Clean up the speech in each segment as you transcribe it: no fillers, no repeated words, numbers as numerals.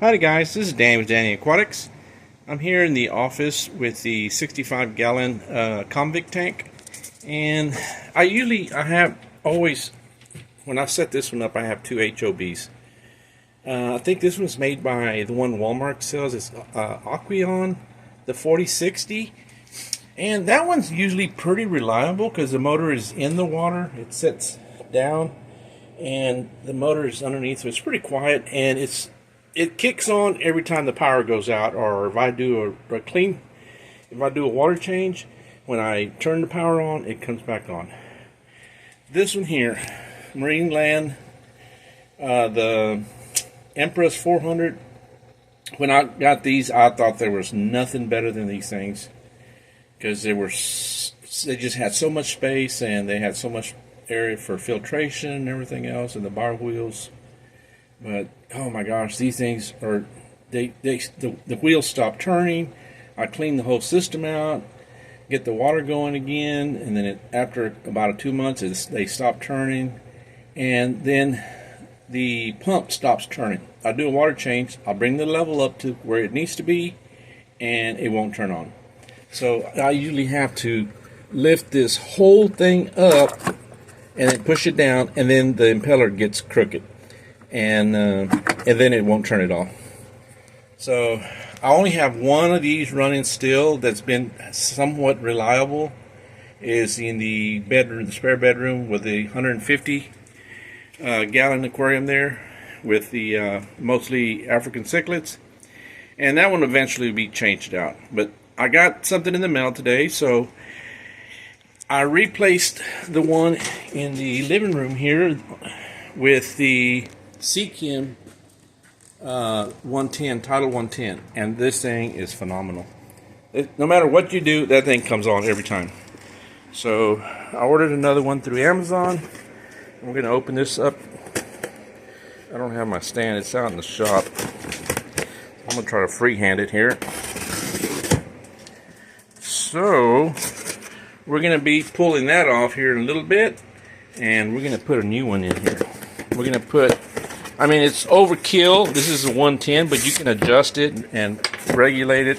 Howdy guys, this is Dan with Danny Aquatics. I'm here in the office with the 65-gallon convict tank, and I have always, when I set this one up, I have two HOBs. I think this one's made by the one Walmart sells. It's Aquarium, the 4060, and that one's usually pretty reliable because the motor is in the water. It sits down, and the motor is underneath, so it's pretty quiet, and it kicks on every time the power goes out, or if I do if I do a water change, when I turn the power on, it comes back on. This one here, Marine Land, the Empress 400. When I got these, I thought there was nothing better than these things, because they just had so much space, and they had so much area for filtration and everything else, and the bar wheels. But oh my gosh, these things are, the wheels stop turning. I clean the whole system out, get the water going again, and then after about 2 months they stop turning, and then the pump stops turning. I do a water change, I'll bring the level up to where it needs to be, and it won't turn on. So I usually have to lift this whole thing up and then push it down, and then the impeller gets crooked. And then it won't turn it off. So I only have one of these running still that's been somewhat reliable. Is in the bedroom, the spare bedroom, with the 150 gallon aquarium there, with the mostly African cichlids, and that one eventually will be changed out. But I got something in the mail today, so I replaced the one in the living room here with the seachem 110, Tidal 110, and this thing is phenomenal. No matter what you do, that thing comes on every time. So I ordered another one through Amazon. We're going to open this up. I don't have my stand, it's out in the shop. I'm going to try to freehand it here. So we're going to be pulling that off here in a little bit, and we're going to put a new one in here. We're going to put, I mean, it's overkill. This is a 110, but you can adjust it and regulate it.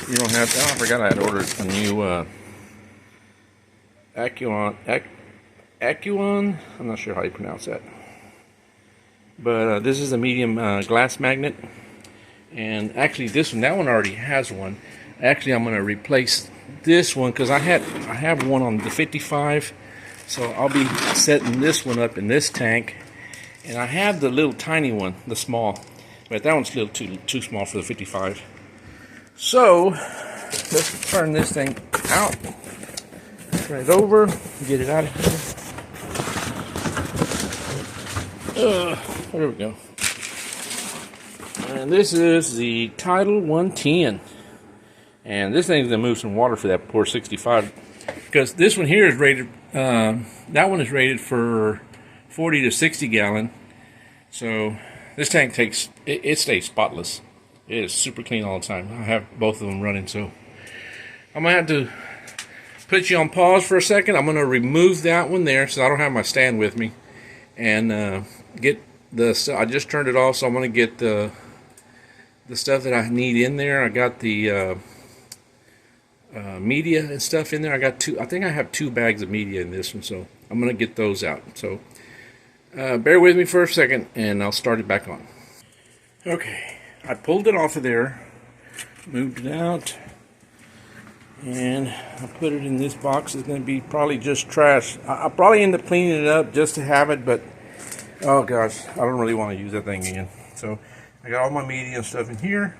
You don't have to. Oh, I forgot I had ordered a new Aquarium. I'm not sure how you pronounce that. But this is a medium glass magnet. And actually, that one already has one. Actually, I'm going to replace this one because I have one on the 55. So I'll be setting this one up in this tank. And I have the little tiny one, the small, but that one's a little too small for the 55. So let's turn this thing out, turn it over, get it out of here. There we go. And this is the Tidal 110, and this thing's gonna move some water for that poor 65, because this one here is rated. That one is rated for 40 to 60 gallon. So this tank it stays spotless. It is super clean all the time. I have both of them running, so I'm gonna have to put you on pause for a second. I'm gonna remove that one there, so I don't have my stand with me, and get I just turned it off, so I'm gonna get the stuff that I need in there. I got the media and stuff in there. I think I have 2 bags of media in this one, so I'm gonna get those out. So bear with me for a second, and I'll start it back on. Okay, I pulled it off of there, moved it out, and I put it in this box. It's going to be probably just trash. I'll probably end up cleaning it up just to have it, but oh gosh, I don't really want to use that thing again. So I got all my media and stuff in here,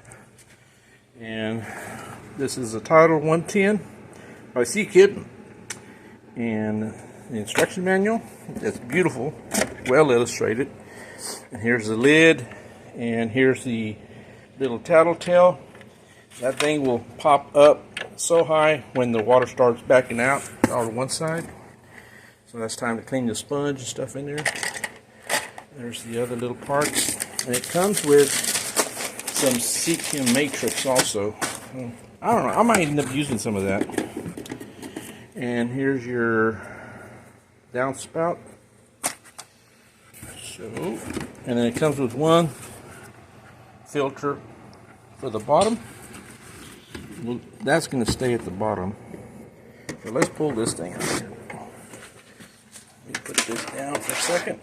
and this is a Tidal 110 by seachem, and the instruction manual. It's beautiful, well illustrated. And here's the lid, and here's the little tattletale. That thing will pop up so high when the water starts backing out on one side. So that's time to clean the sponge and stuff in there. There's the other little parts, and it comes with some seachem matrix also. I don't know, I might end up using some of that. And here's your downspout. So, and then it comes with one filter for the bottom. Well, that's going to stay at the bottom. So let's pull this thing out here. Let me put this down for a second.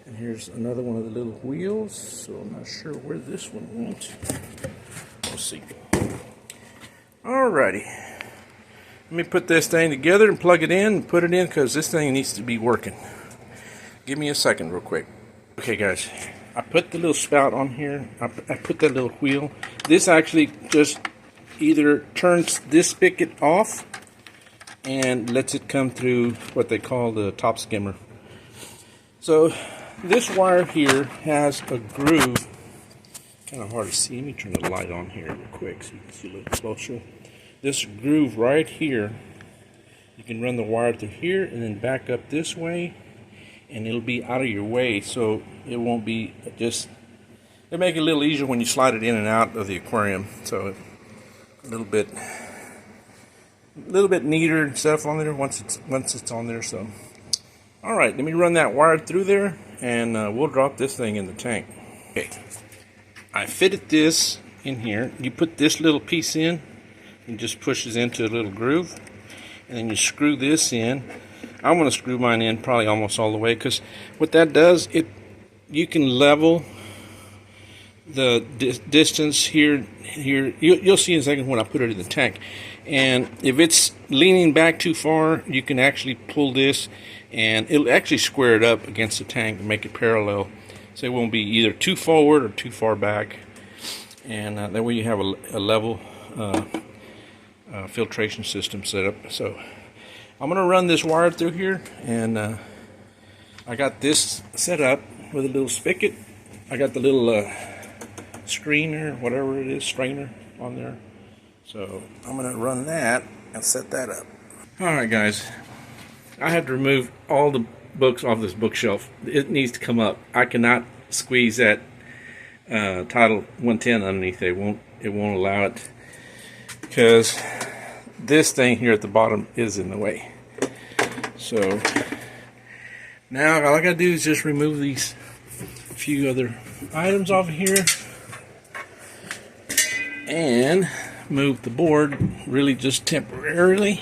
And here's another one of the little wheels. So I'm not sure where this one went. We'll see. Alrighty. Let me put this thing together and plug it in and put it in, because this thing needs to be working. Give me a second real quick. Okay guys, I put the little spout on here. I put that little wheel. This actually just either turns this spigot off and lets it come through what they call the top skimmer. So this wire here has a groove. Kind of hard to see. Let me turn the light on here real quick so you can see a little closer. This groove right here, you can run the wire through here and then back up this way, and it'll be out of your way, so it won't be just, it'll make it a little easier when you slide it in and out of the aquarium. So a little bit neater and stuff on there once it's on there. So all right, let me run that wire through there, and we'll drop this thing in the tank. Okay, I fitted this in here. You put this little piece in, and just pushes into a little groove, and then you screw this in. I'm going to screw mine in probably almost all the way, because what that does, you can level the distance here. You'll see in a second when I put it in the tank. And if it's leaning back too far, you can actually pull this, and it'll actually square it up against the tank and make it parallel, so it won't be either too forward or too far back. And that way you have a level filtration system set up. So I'm going to run this wire through here, and I got this set up with a little spigot. I got the little screener, whatever it is, strainer on there. So I'm going to run that and set that up. Alright guys, I have to remove all the books off this bookshelf. It needs to come up. I cannot squeeze that Tidal 110 underneath. It won't allow it, because this thing here at the bottom is in the way. So now all I gotta do is just remove these few other items off of here and move the board, really just temporarily.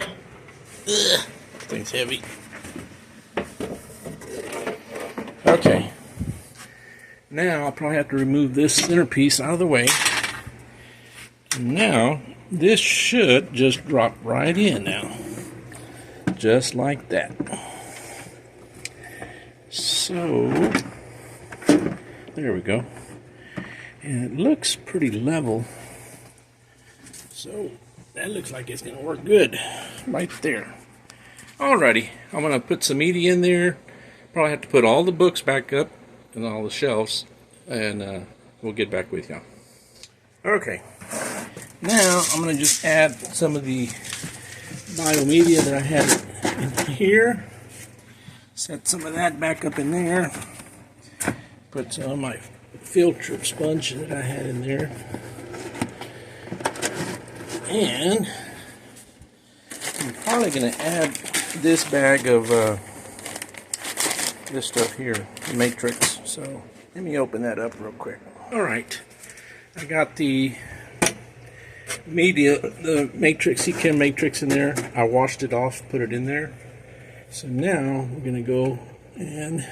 Ugh, thing's heavy. Okay, now I'll probably have to remove this centerpiece out of the way. Now this should just drop right in now, just like that. So there we go, and it looks pretty level, so that looks like it's gonna work good right there. Alrighty, I'm gonna put some media in there. Probably have to put all the books back up and all the shelves, and we'll get back with y'all. Okay, now I'm going to just add some of the biomedia that I had in here. Set some of that back up in there. Put some of my filter sponge that I had in there. And I'm probably going to add this bag of this stuff here, matrix. So let me open that up real quick. Alright, I got the media, the matrix, seachem matrix in there. I washed it off, put it in there. So now we're going to go and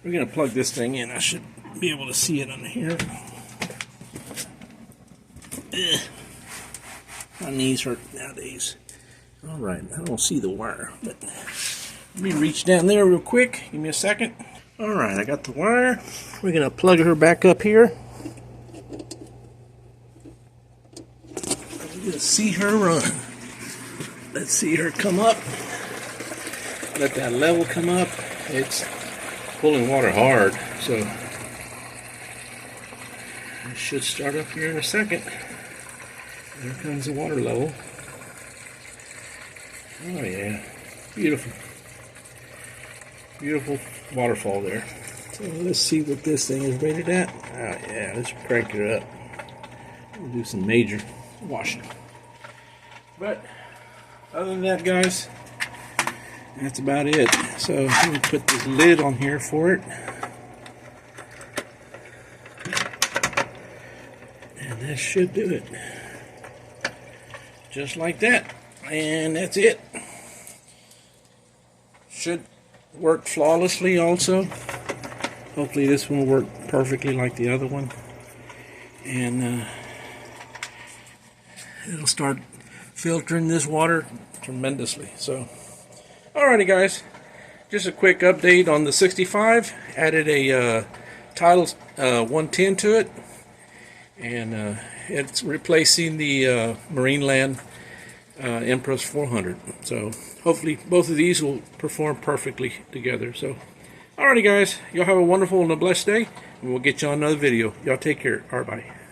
we're going to plug this thing in. I should be able to see it on here. Ugh. My knees hurt nowadays. Alright, I don't see the wire, but let me reach down there real quick. Give me a second. Alright, I got the wire. We're going to plug her back up here. Let's see her run. Let's see her come up. Let that level come up. It's pulling water hard, so it should start up here in a second. There comes the water level. Oh yeah, beautiful. Beautiful waterfall there. So let's see what this thing is rated at. Oh yeah, let's crank her up. We'll do some major washing. But other than that, guys, that's about it. So let me put this lid on here for it. That should do it. Just like that. And that's it. Should work flawlessly also. Hopefully this one will work perfectly like the other one. And it'll start filtering this water tremendously. So, alrighty guys. Just a quick update on the 65. Added a Tidal 110 to it. And it's replacing the Marineland Empress 400. So hopefully both of these will perform perfectly together. So alrighty guys, y'all have a wonderful and a blessed day, and we'll get you on another video. Y'all take care. Alright, bye.